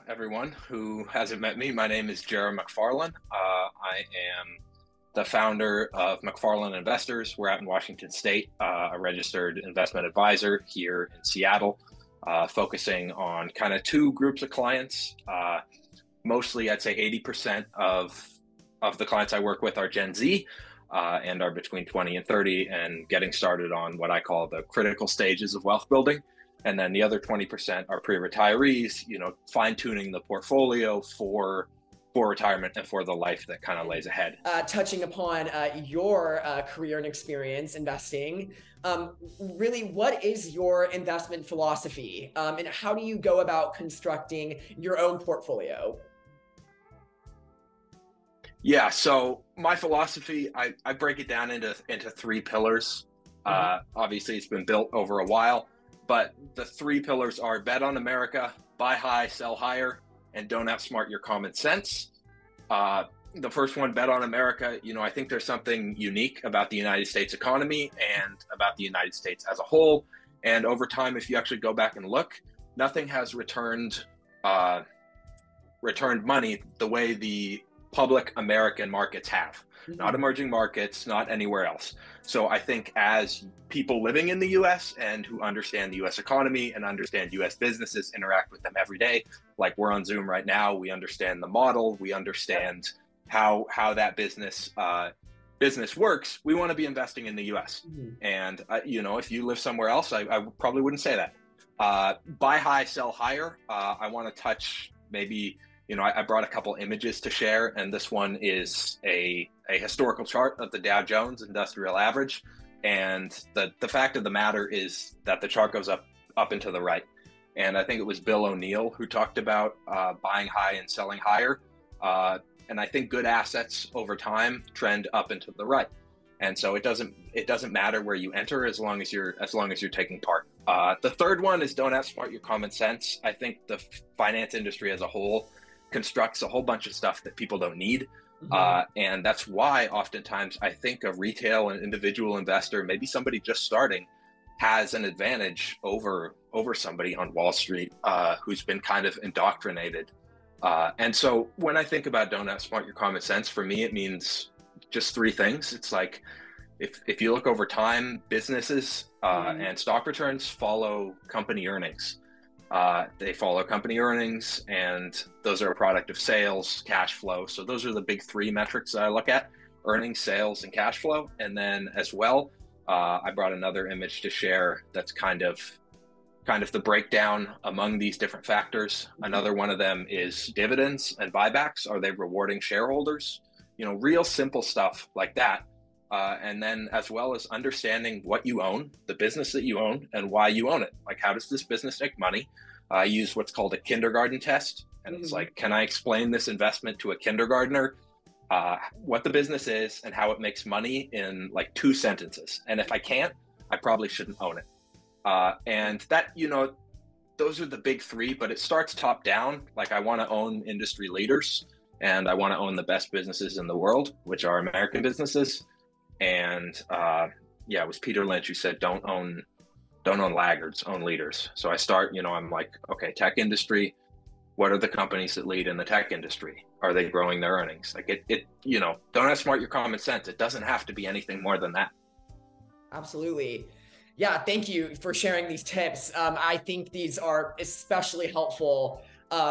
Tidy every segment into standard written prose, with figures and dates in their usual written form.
everyone who hasn't met me. My name is Jarah Macfarlane. I am the founder of Macfarlane Investors. We're out in Washington State, a registered investment advisor here in Seattle, focusing on kind of two groups of clients. Mostly, I'd say 80% of the clients I work with are Gen Z and are between 20 and 30 and getting started on what I call the critical stages of wealth building. And then the other 20% are pre-retirees, fine-tuning the portfolio for retirement and for the life that kind of lays ahead. Touching upon your career and experience investing, really, what is your investment philosophy, and how do you go about constructing your own portfolio? Yeah, so my philosophy, I break it down into three pillars. Obviously, it's been built over a while, but the three pillars are bet on America, buy high, sell higher, and don't outsmart your common sense. The first one, bet on America, I think there's something unique about the United States economy and about the United States as a whole. And over time, if you actually go back and look, nothing has returned money the way the public American markets have, not emerging markets, not anywhere else. So I think as people living in the US and who understand the US economy and understand US businesses, interact with them every day, like we're on Zoom right now, we understand the model, we understand how that business works, we want to be investing in the US. And, if you live somewhere else, I probably wouldn't say that. Buy high, sell higher. I want to touch maybe, I brought a couple images to share, and this one is a historical chart of the Dow Jones Industrial Average. And the fact of the matter is that the chart goes up and to the right. And I think it was Bill O'Neill who talked about buying high and selling higher. And I think good assets over time trend up and to the right. And so it doesn't matter where you enter as long as you're taking part. The third one is don't outsmart your common sense. I think the finance industry as a whole constructs a whole bunch of stuff that people don't need. And that's why oftentimes I think a retail and individual investor, maybe somebody just starting, has an advantage over somebody on Wall Street who's been kind of indoctrinated. And so when I think about don't outsmart your common sense, for me, it means just three things. It's like, if you look over time, businesses and stock returns follow company earnings. They follow company earnings, and those are a product of sales, cash flow. So those are the big three metrics that I look at: earnings, sales, and cash flow. And then as well, I brought another image to share that's kind of the breakdown among these different factors. Another one of them is dividends and buybacks. Are they rewarding shareholders? Real simple stuff like that. And then as well as understanding what you own, the business that you own, and why you own it. Like, how does this business make money? I use what's called a kindergarten test. And it's like, can I explain this investment to a kindergartner, what the business is and how it makes money in like 2 sentences? And if I can't, I probably shouldn't own it. And that, those are the big three, but it starts top down. Like, I want to own industry leaders, and I want to own the best businesses in the world, which are American businesses. And it was Peter Lynch who said, don't own laggards, own leaders. So I start, I'm like, okay, tech industry, what are the companies that lead in the tech industry? Are they growing their earnings? Like don't outsmart your common sense. It doesn't have to be anything more than that. Absolutely. Yeah, thank you for sharing these tips. I think these are especially helpful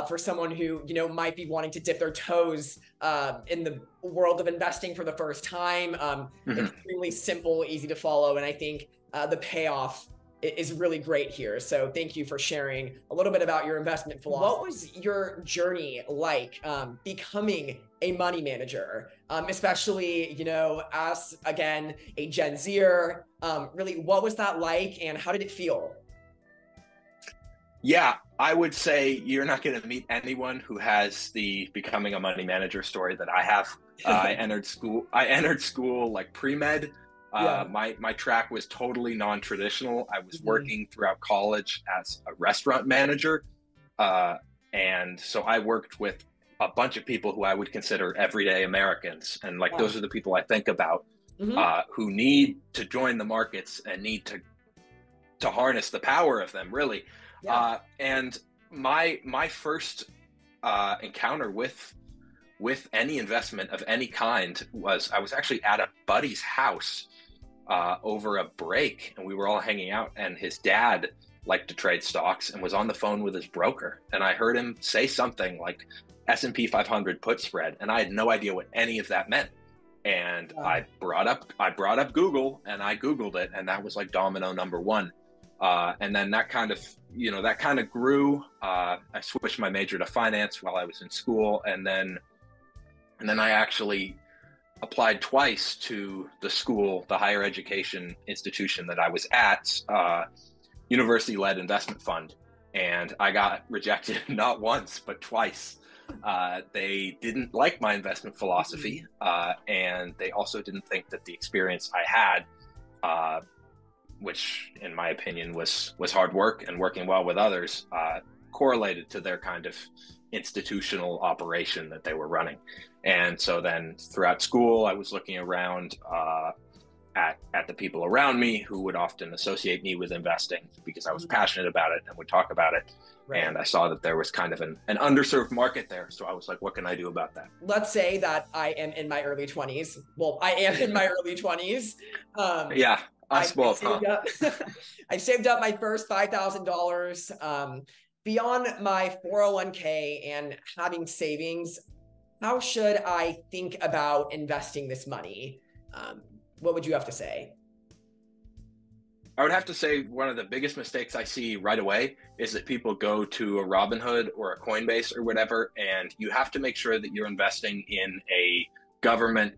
for someone who, might be wanting to dip their toes in the world of investing for the first time. Extremely simple, easy to follow. And I think the payoff is really great here. So thank you for sharing a little bit about your investment philosophy. What was your journey like becoming a money manager, especially, as, again, a Gen Zer? Really, what was that like, and how did it feel? Yeah, I would say you're not going to meet anyone who has the becoming a money manager story that I have. I entered school like pre-med. My track was totally non-traditional. I was working throughout college as a restaurant manager. And so I worked with a bunch of people who I would consider everyday Americans. And those are the people I think about who need to join the markets and need to harness the power of them, really. And my first encounter with any investment of any kind was I was actually at a buddy's house over a break, and we were all hanging out, and his dad liked to trade stocks and was on the phone with his broker, and I heard him say something like S&P 500 put spread, and I had no idea what any of that meant. And I brought up Google, and I Googled it, and that was like domino number one. And then that kind of grew. I switched my major to finance while I was in school, and then I actually applied twice to the higher education institution that I was at, university-led investment fund, and I got rejected not once but twice. They didn't like my investment philosophy, and they also didn't think that the experience I had, which in my opinion was hard work and working well with others, correlated to their kind of institutional operation that they were running. And so then throughout school, I was looking around at the people around me who would often associate me with investing because I was passionate about it and would talk about it. Right. And I saw that there was kind of an underserved market there. So I was like, what can I do about that? Let's say that I am in my early 20s. Well, I am in my early 20s. Yeah, us both. I saved up my first $5,000. Beyond my 401k and having savings, how should I think about investing this money? What would you have to say? I would have to say one of the biggest mistakes I see right away is that people go to a Robinhood or a Coinbase or whatever, and you have to make sure that you're investing in a government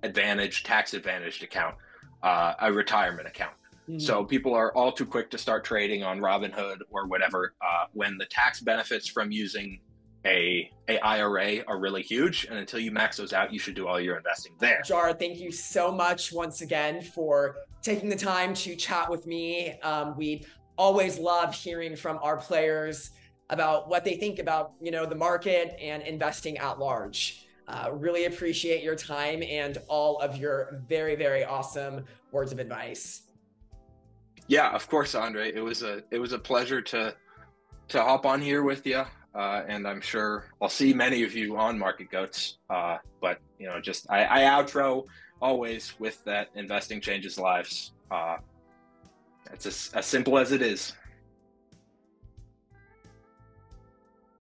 advantage, tax advantaged account, a retirement account. So people are all too quick to start trading on Robinhood or whatever when the tax benefits from using a IRA are really huge, and until you max those out, you should do all your investing there. Jarah, thank you so much once again for taking the time to chat with me. We always love hearing from our players about what they think about, the market and investing at large. Really appreciate your time and all of your very, very awesome words of advice. Yeah, of course, Andre. It was a pleasure to hop on here with you. And I'm sure I'll see many of you on Market Goats. But I outro always with that investing changes lives. It's as simple as it is.